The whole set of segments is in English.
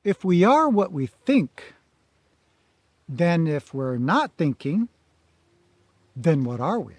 if we are what we think, then if we're not thinking, then what are we?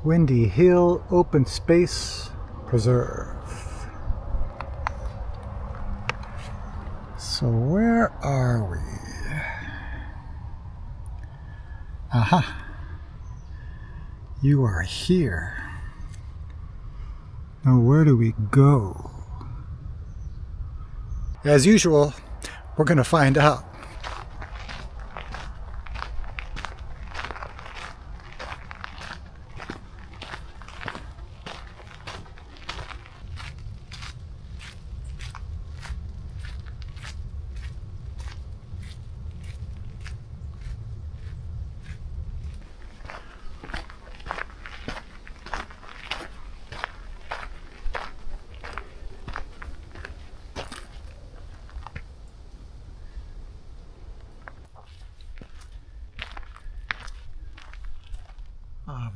Windy Hill Open Space Preserve. So where are we? Aha! You are here. Now where do we go? As usual, we're going to find out.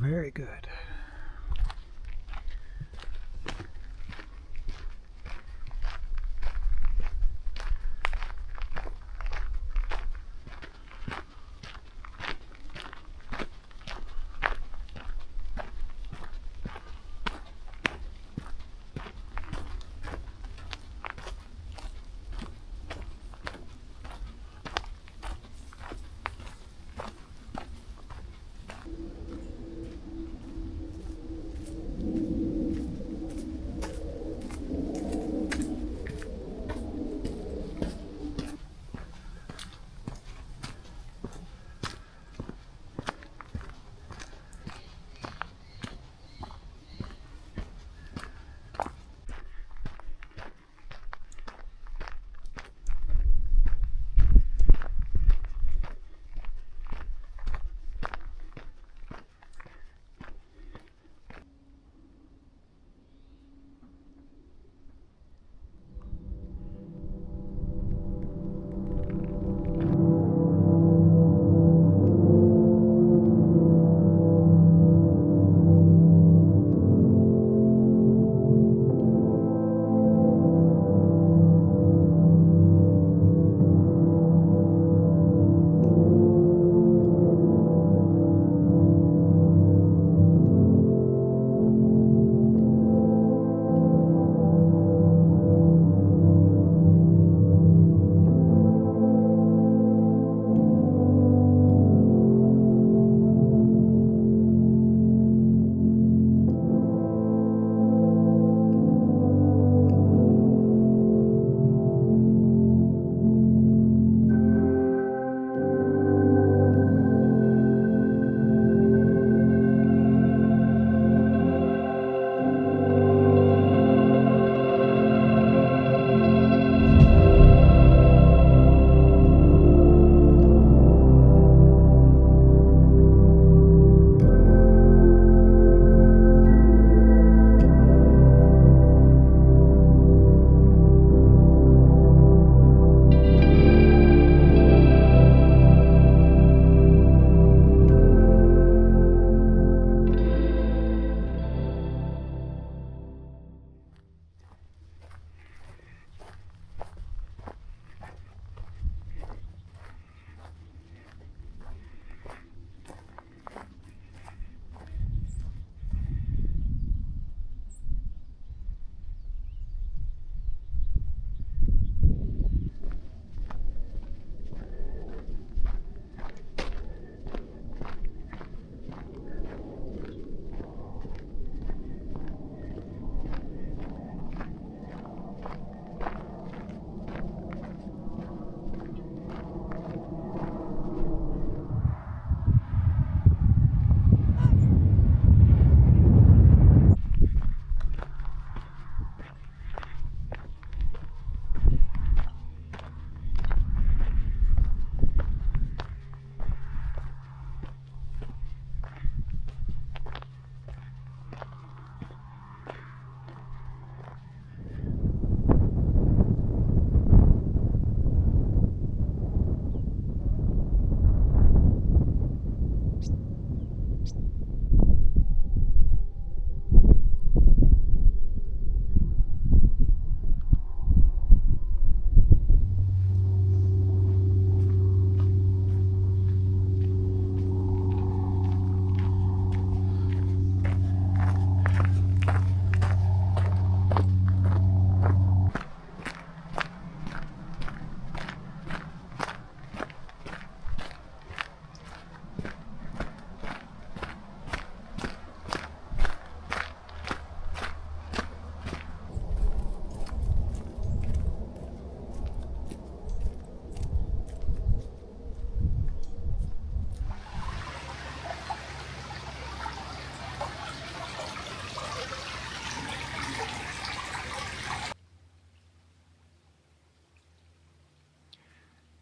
very good.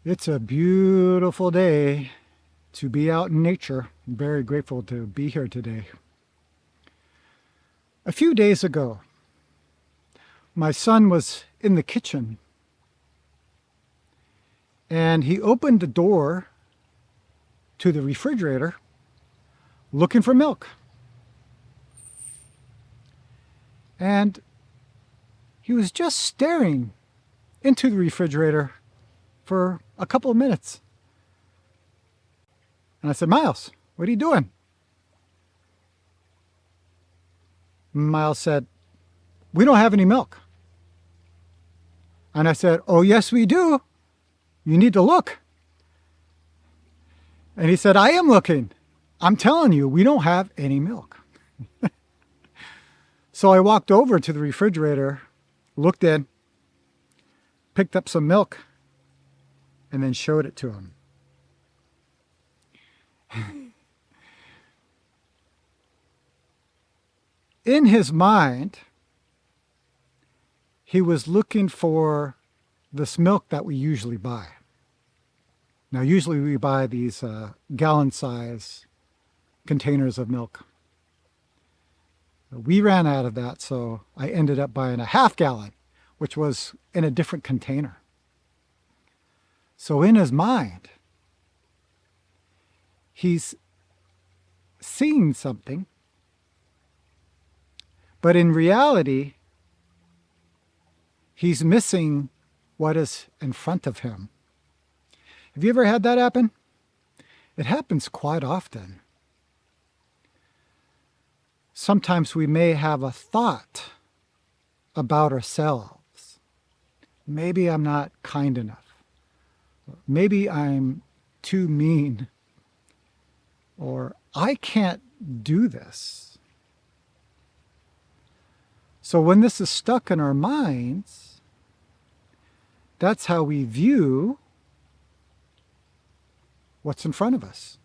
It's a beautiful day to be out in nature. I'm very grateful to be here today. A few days ago, my son was in the kitchen and he opened the door to the refrigerator looking for milk. And he was just staring into the refrigerator for a couple of minutes. And I said, Miles, what are you doing? Miles said, we don't have any milk. And I said, oh, yes, we do. You need to look. And he said, I am looking. I'm telling you, we don't have any milk. So I walked over to the refrigerator, looked in, picked up some milk, and then showed it to him. In his mind, he was looking for this milk that we usually buy. Now, usually we buy these gallon-size containers of milk. We ran out of that, so I ended up buying a half-gallon, which was in a different container. So in his mind, he's seeing something, but in reality, he's missing what is in front of him. Have you ever had that happen? It happens quite often. Sometimes we may have a thought about ourselves. Maybe I'm not kind enough. Maybe I'm too mean. Or I can't do this. So when this is stuck in our minds, that's how we view what's in front of us.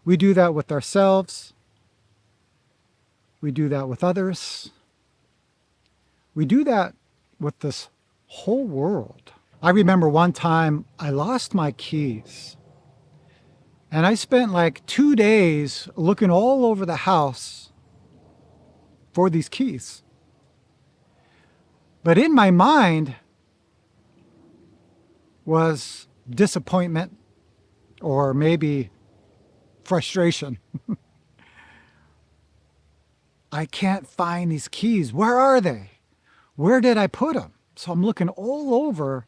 We do that with ourselves. We do that with others. We do that with this whole world. I remember one time I lost my keys. And I spent like 2 days looking all over the house for these keys. But in my mind was disappointment or maybe frustration. I can't find these keys. Where are they? Where did I put them? So I'm looking all over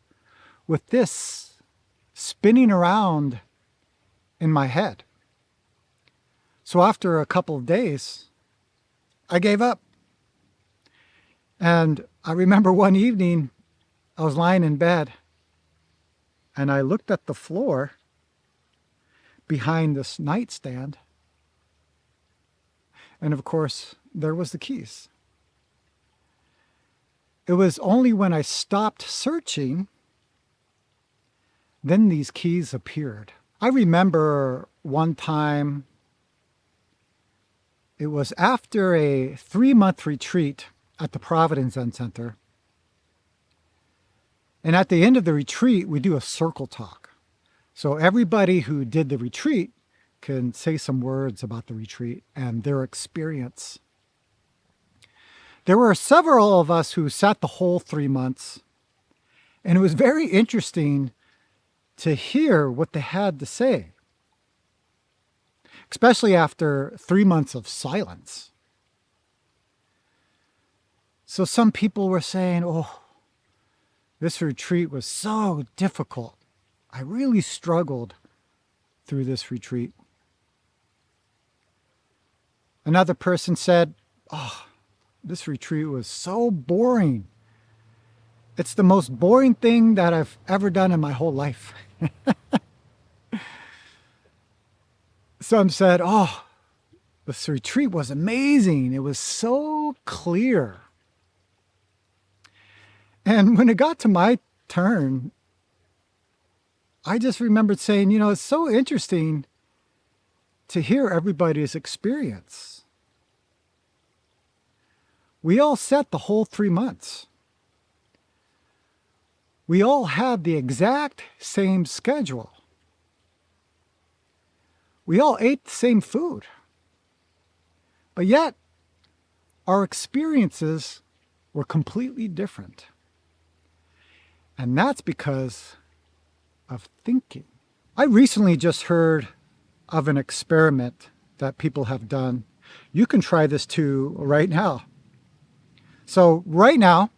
with this spinning around in my head. So after a couple of days, I gave up. And I remember one evening, I was lying in bed and I looked at the floor behind this nightstand. And of course, there was the keys. It was only when I stopped searching, then these keys appeared. I remember one time, it was after a 3-month retreat at the Providence Zen Center. And at the end of the retreat, we do a circle talk. So everybody who did the retreat can say some words about the retreat and their experience. There were several of us who sat the whole 3 months, and it was very interesting to hear what they had to say, especially after 3 months of silence. So some people were saying, oh, this retreat was so difficult. I really struggled through this retreat. Another person said, oh, this retreat was so boring. It's the most boring thing that I've ever done in my whole life. Some said, oh, this retreat was amazing. It was so clear. And when it got to my turn, I just remembered saying, you know, it's so interesting to hear everybody's experience. We all sat the whole 3 months. We all had the exact same schedule. We all ate the same food. But yet, our experiences were completely different. And that's because of thinking. I recently just heard of an experiment that people have done. You can try this too right now. So right now,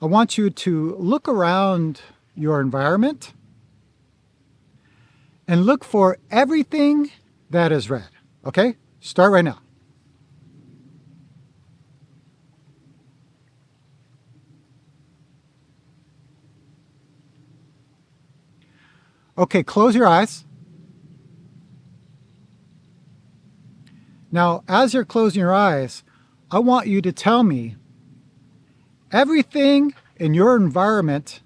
I want you to look around your environment and look for everything that is red. Okay? Start right now. Okay, close your eyes. Now, as you're closing your eyes, I want you to tell me everything in your environment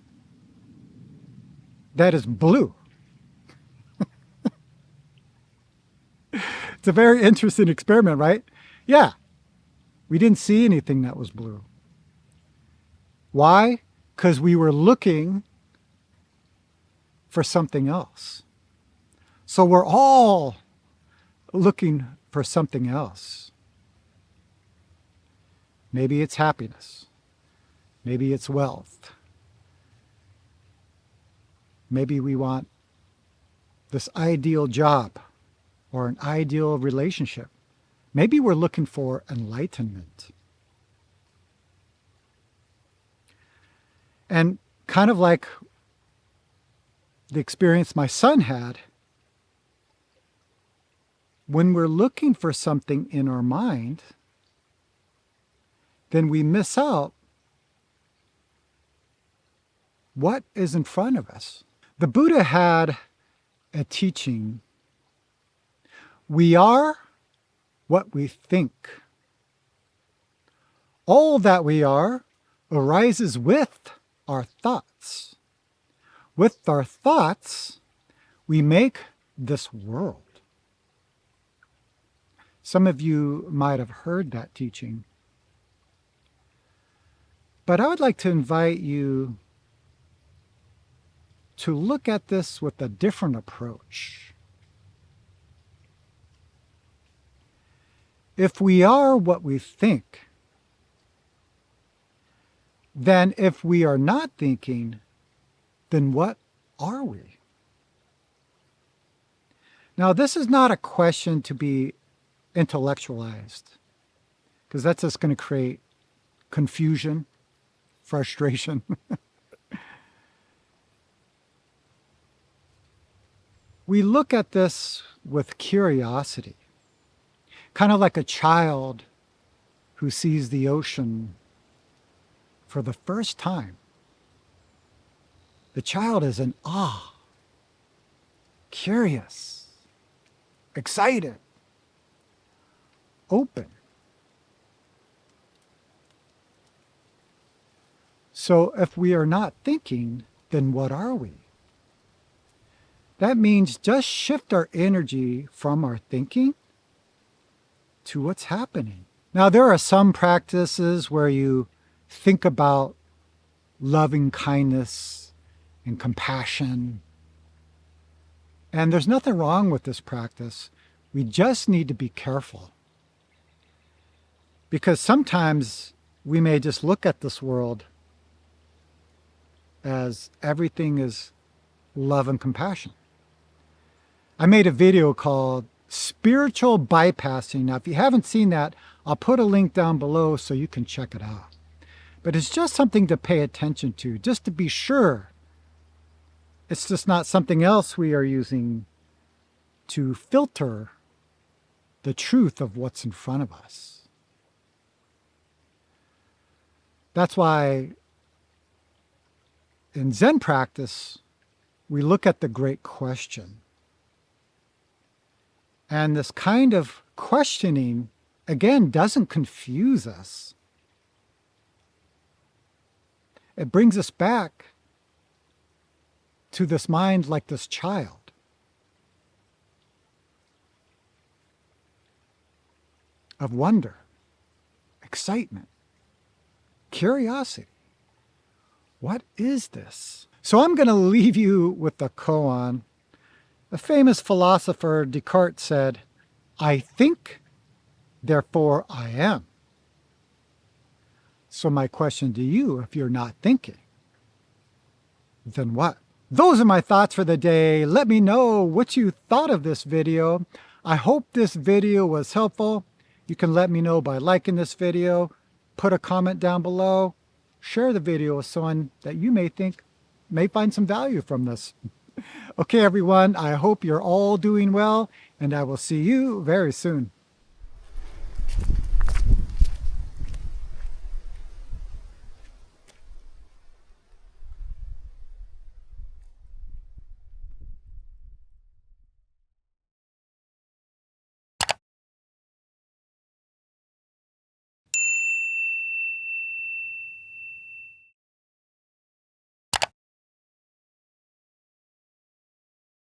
that is blue. It's a very interesting experiment, right? Yeah, we didn't see anything that was blue. Why? Because we were looking for something else. So we're all looking for something else. Maybe it's happiness. Maybe it's wealth. Maybe we want this ideal job or an ideal relationship. Maybe we're looking for enlightenment. And kind of like the experience my son had, when we're looking for something in our mind, then we miss out what is in front of us. The Buddha had a teaching. We are what we think. All that we are arises with our thoughts. With our thoughts, we make this world. Some of you might have heard that teaching. But I would like to invite you to look at this with a different approach. If we are what we think, then if we are not thinking, then what are we? Now, this is not a question to be intellectualized, because that's just going to create confusion, frustration. We look at this with curiosity, kind of like a child who sees the ocean for the first time. The child is in awe, curious, excited, open. So if we are not thinking, then what are we? That means just shift our energy from our thinking to what's happening. Now, there are some practices where you think about loving kindness and compassion. And there's nothing wrong with this practice. We just need to be careful. Because sometimes we may just look at this world as everything is love and compassion. I made a video called Spiritual Bypassing. Now, if you haven't seen that, I'll put a link down below so you can check it out. But it's just something to pay attention to, just to be sure it's just not something else we are using to filter the truth of what's in front of us. That's why in Zen practice, we look at the great question. And this kind of questioning, again, doesn't confuse us. It brings us back to this mind like this child. Of wonder, excitement, curiosity. What is this? So I'm going to leave you with the koan. A famous philosopher, Descartes, said, I think, therefore I am. So my question to you, if you're not thinking, then what? Those are my thoughts for the day. Let me know what you thought of this video. I hope this video was helpful. You can let me know by liking this video, put a comment down below, share the video with someone that you may find some value from this. Okay, everyone, I hope you're all doing well, and I will see you very soon.